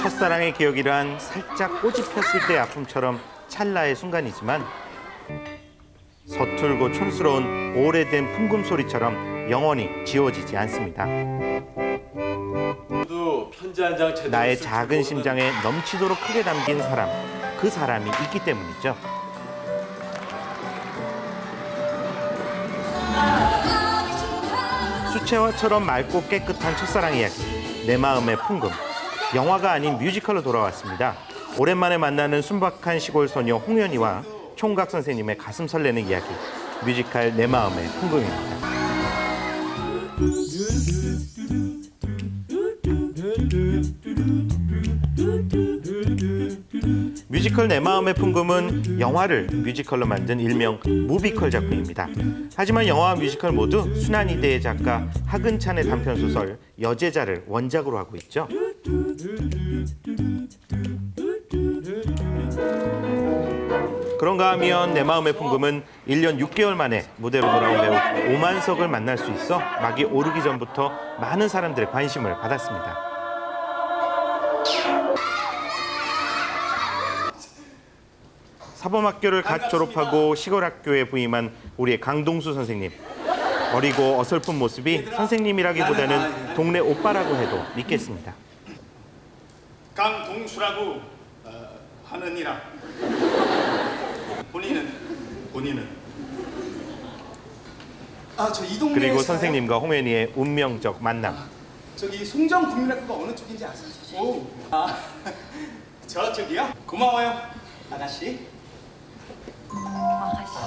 첫사랑의 기억이란 살짝 꽃이 폈을 때의 아픔처럼 찰나의 순간이지만 서툴고 촌스러운 오래된 풍금 소리처럼 영원히 지워지지 않습니다. 나의 작은 심장에 넘치도록 크게 담긴 사람, 그 사람이 있기 때문이죠. 수채화처럼 맑고 깨끗한 첫사랑 이야기, 내 마음의 풍금. 영화가 아닌 뮤지컬로 돌아왔습니다. 오랜만에 만나는 순박한 시골 소녀 홍연희와 총각 선생님의 가슴 설레는 이야기, 뮤지컬 내 마음의 풍금입니다. 뮤지컬 내 마음의 풍금은 영화를 뮤지컬로 만든 일명 무비컬 작품입니다. 하지만 영화와 뮤지컬 모두 순환이대의 작가 하근찬의 단편소설 여제자를 원작으로 하고 있죠. 그런가 하면 내 마음의 풍금은 1년 6개월 만에 무대로 돌아온 배우 오만석을 만날 수 있어 막이 오르기 전부터 많은 사람들의 관심을 받았습니다. 사범학교를 갓 졸업하고 시골학교에 부임한 우리의 강동수 선생님. 어리고 어설픈 모습이 선생님이라기보다는 동네 오빠라고 해도 믿겠습니다. 강동수라고 하느니라. 본인은 저 이 동네 그리고 선생님과 홍현희의 운명적 만남. 저기 송정 국민학교가 어느 쪽인지 아세요? 저쪽이요? 고마워요, 아가씨. 아가씨?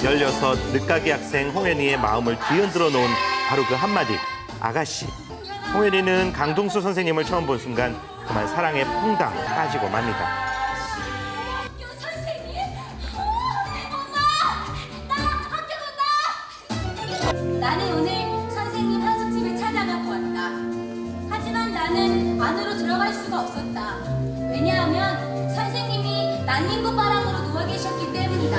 16 늦가기 학생 홍현희의 마음을 뒤흔들어 놓은 바로 그 한마디, 아가씨. 홍현희는 강동수 선생님을 처음 본 순간 그만 사랑에 퐁당 빠지고 맙니다. 나는 오늘 선생님 한숙집을 찾아가고 왔다. 하지만 나는 안으로 들어갈 수가 없었다. 왜냐하면 선생님이 난닝구 바람으로 누워 계셨기 때문이다.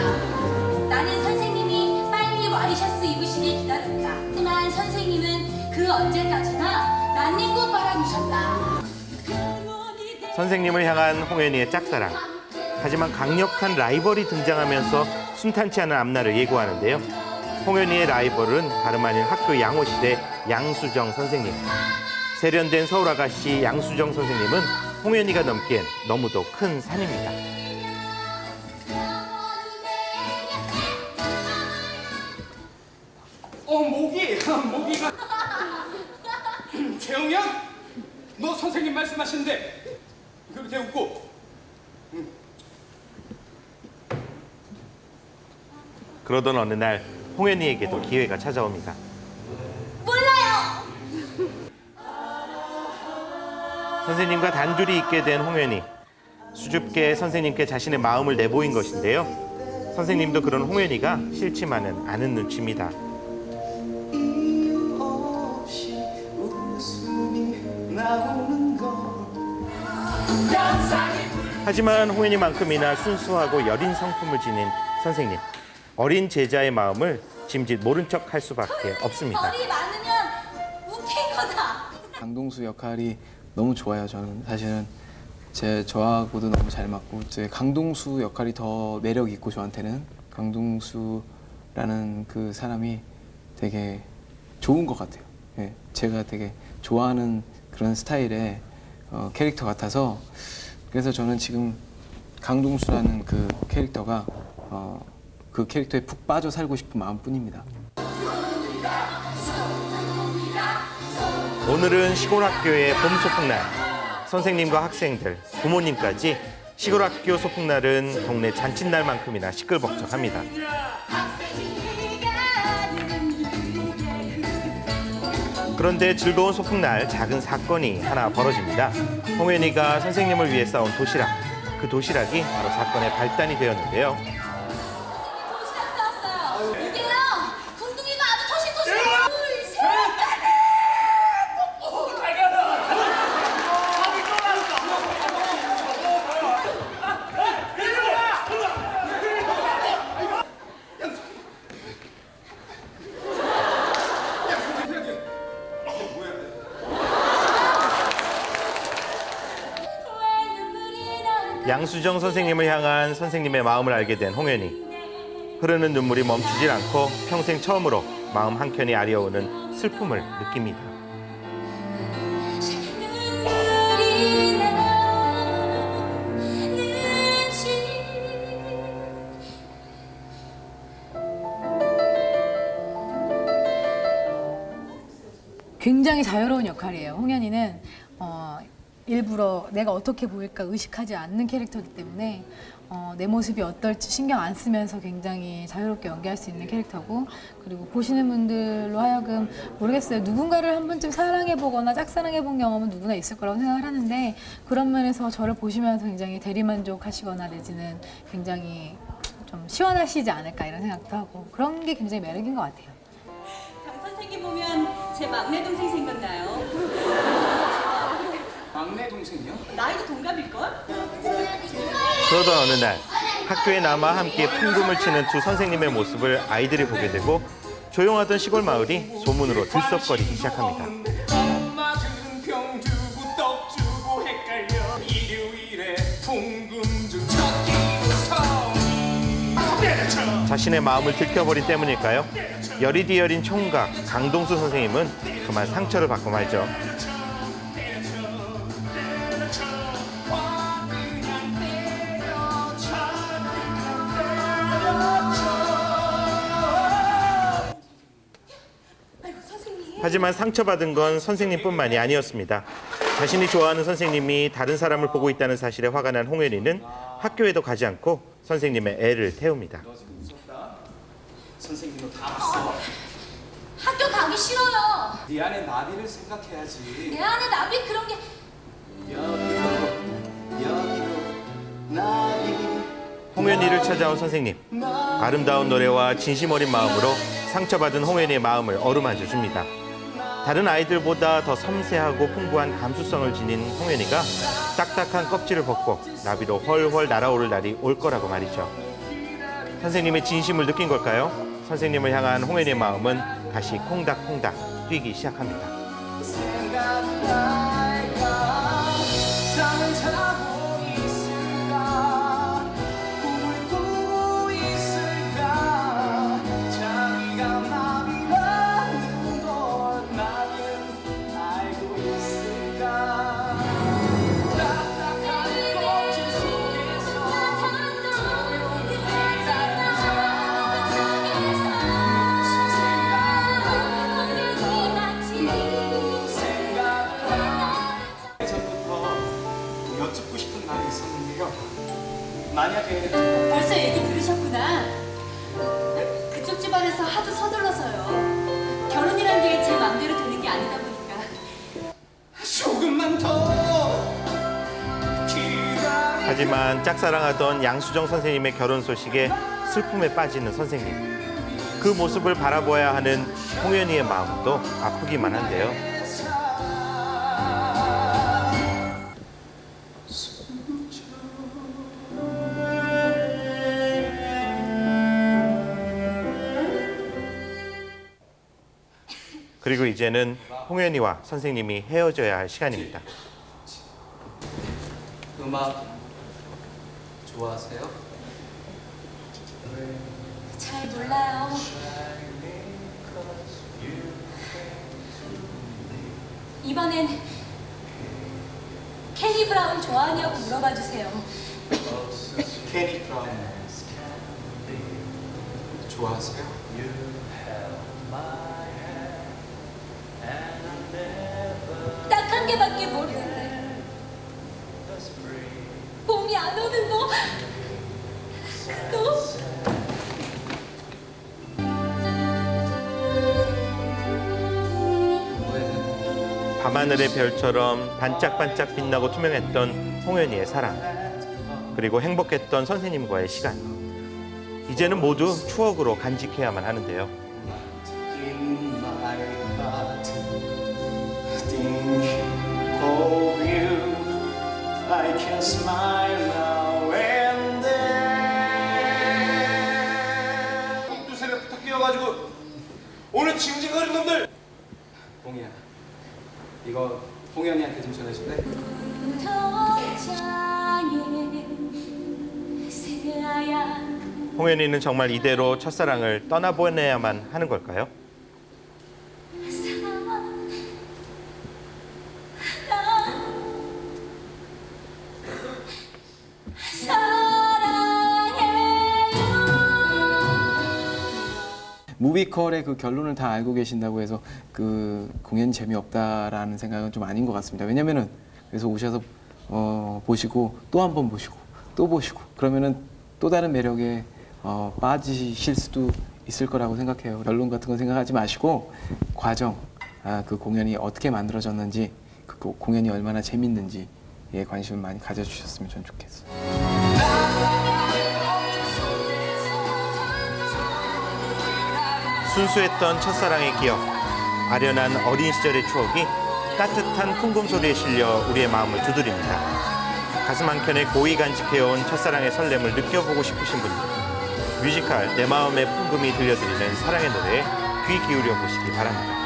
나는 선생님이 빨리 와이셔츠 입으시길 기다렸다. 하지만 선생님은 그 언제까지나 난닝구 바람이셨다. 선생님을 향한 홍현희의 짝사랑. 하지만 강력한 라이벌이 등장하면서 순탄치 않은 앞날을 예고하는데요. 홍현희의 라이벌은 다름 아닌 학교 양호실의 양수정 선생님. 세련된 서울 아가씨 양수정 선생님은 홍현희가 넘기엔 너무도 큰 산입니다. 모기가. 최영현, 너 선생님 말씀하시는데 그렇게 웃고. 그러던 어느 날 홍현희에게도 기회가 찾아옵니다. 몰라요. 선생님과 단둘이 있게 된 홍현희. 수줍게 선생님께 자신의 마음을 내보인 것인데요. 선생님도 그런 홍현희가 싫지만은 않은 눈치입니다. 하지만 홍현희만큼이나 순수하고 여린 성품을 지닌 선생님. 어린 제자의 마음을 짐짓 모른 척 할 수밖에 없습니다. 벌이 많으면 웃긴 거다. 강동수 역할이 너무 좋아요. 저는 사실은 저하고도 너무 잘 맞고 강동수 역할이 더 매력 있고 저한테는 강동수라는 그 사람이 되게 좋은 것 같아요. 예, 제가 되게 좋아하는 그런 스타일의 캐릭터 같아서 그래서 저는 지금 강동수라는 그 캐릭터가 그 캐릭터에 푹 빠져 살고 싶은 마음뿐입니다. 오늘은 시골학교의 봄 소풍날. 선생님과 학생들, 부모님까지 시골학교 소풍날은 동네 잔칫날만큼이나 시끌벅적합니다. 그런데 즐거운 소풍날 작은 사건이 하나 벌어집니다. 홍현희가 선생님을 위해 싸온 도시락. 그 도시락이 바로 사건의 발단이 되었는데요. 이게요, 궁둥이가 아주 토실토실해요. 둘, 셋. 양수정 선생님을 향한 선생님의 마음을 알게 된 홍현희. 흐르는 눈물이 멈추질 않고 평생 처음으로 마음 한켠이 아려오는 슬픔을 느낍니다. 눈물이 나는지 굉장히 자유로운 역할이에요. 홍현이는 일부러 내가 어떻게 보일까 의식하지 않는 캐릭터이기 때문에 내 모습이 어떨지 신경 안 쓰면서 굉장히 자유롭게 연기할 수 있는 캐릭터고, 그리고 보시는 분들로 하여금 모르겠어요. 누군가를 한 번쯤 사랑해보거나 짝사랑해본 경험은 누구나 있을 거라고 생각을 하는데, 그런 면에서 저를 보시면서 굉장히 대리만족하시거나 내지는 굉장히 좀 시원하시지 않을까 이런 생각도 하고, 그런 게 굉장히 매력인 것 같아요. 강 선생님 보면 제 막내 동생 생각나요. 막내 동생이요? 나이도 동갑일걸? 그러던 어느 날 학교에 남아 함께 풍금을 치는 두 선생님의 모습을 아이들이 보게 되고 조용하던 시골 마을이 소문으로 들썩거리기 시작합니다. 엄마들은 병 주고 떡 주고 헷갈려 일요일에 풍금 좀 섞이고 자신의 마음을 들켜버린 때문일까요? 여리디여린 총각 강동수 선생님은 그만 상처를 받고 말죠. 하지만 상처받은 건 선생님뿐만이 아니었습니다. 자신이 좋아하는 선생님이 다른 사람을 보고 있다는 사실에 화가 난 홍현희는 학교에도 가지 않고 선생님의 애를 태웁니다. 너 지금 무섭다? 선생님 너 다 봤어. 학교 가기 싫어요. 네 안에 나비를 생각해야지. 내 안에 나비 그런 게 여기로 나비. 홍현희를 찾아온 선생님. 아름다운 노래와 진심 어린 마음으로 상처받은 홍현희의 마음을 어루만져 줍니다. 다른 아이들보다 더 섬세하고 풍부한 감수성을 지닌 홍현희가 딱딱한 껍질을 벗고 나비로 훨훨 날아오를 날이 올 거라고 말이죠. 선생님의 진심을 느낀 걸까요? 선생님을 향한 홍현희의 마음은 다시 콩닥콩닥 뛰기 시작합니다. 생각날까 잠을 자고 있을까 꿈을 꾸고 있을까 자기가 나비라는 걸 나는 알고 있을까 딱딱한 껍질 속에서 조용히 예전부터 여쭙고 싶은 말이 있었는데요. 만약에 벌써 얘기 들으셨구나. 그쪽 집안에서 하도 서둘러서요. 결혼이란 게 제 맘대로 되는 게 아니다 보니까. 조금만 더 기다려. 하지만 짝사랑하던 양수정 선생님의 결혼 소식에 슬픔에 빠지는 선생님. 그 모습을 바라보아야 하는 홍현희의 마음도 아프기만 한데요. 그리고 이제는 홍현희와 선생님이 헤어져야 할 시간입니다. 음악 좋아하세요? 잘 몰라요. 이번엔 켈리 브라운 좋아하냐고 물어봐 주세요. 케니 브라운 좋아하세요? 딱 한 개밖에 모르는데 봄이 안 오는 거 또? 밤하늘의 별처럼 반짝반짝 빛나고 투명했던 홍현희의 사랑. 그리고 행복했던 선생님과의 시간. 이제는 모두 추억으로 간직해야만 하는데요. In my heart, thinking of you, I can smile now and then. 또 새벽부터 깨워가지고 오늘 징징거린 놈들. 봉이야, 이거 홍현이한테 좀 전해줄래? 도장에 홍현희는 정말 이대로 첫사랑을 떠나보내야만 하는 걸까요? 무비컬의 그 결론을 다 알고 계신다고 해서 그 공연이 재미없다라는 생각은 좀 아닌 것 같습니다. 왜냐면은 그래서 오셔서 보시고 또 한 번 보시고 또 보시고 그러면은 또 다른 매력에 빠지실 수도 있을 거라고 생각해요. 결론 같은 거 생각하지 마시고 과정, 그 공연이 어떻게 만들어졌는지, 그 공연이 얼마나 재밌는지에 관심을 많이 가져주셨으면 전 좋겠어요. 순수했던 첫사랑의 기억, 아련한 어린 시절의 추억이 따뜻한 풍금소리에 실려 우리의 마음을 두드립니다. 가슴 한켠에 고이 간직해온 첫사랑의 설렘을 느껴보고 싶으신 분들, 뮤지컬 내 마음의 풍금이 들려드리는 사랑의 노래에 귀 기울여 보시기 바랍니다.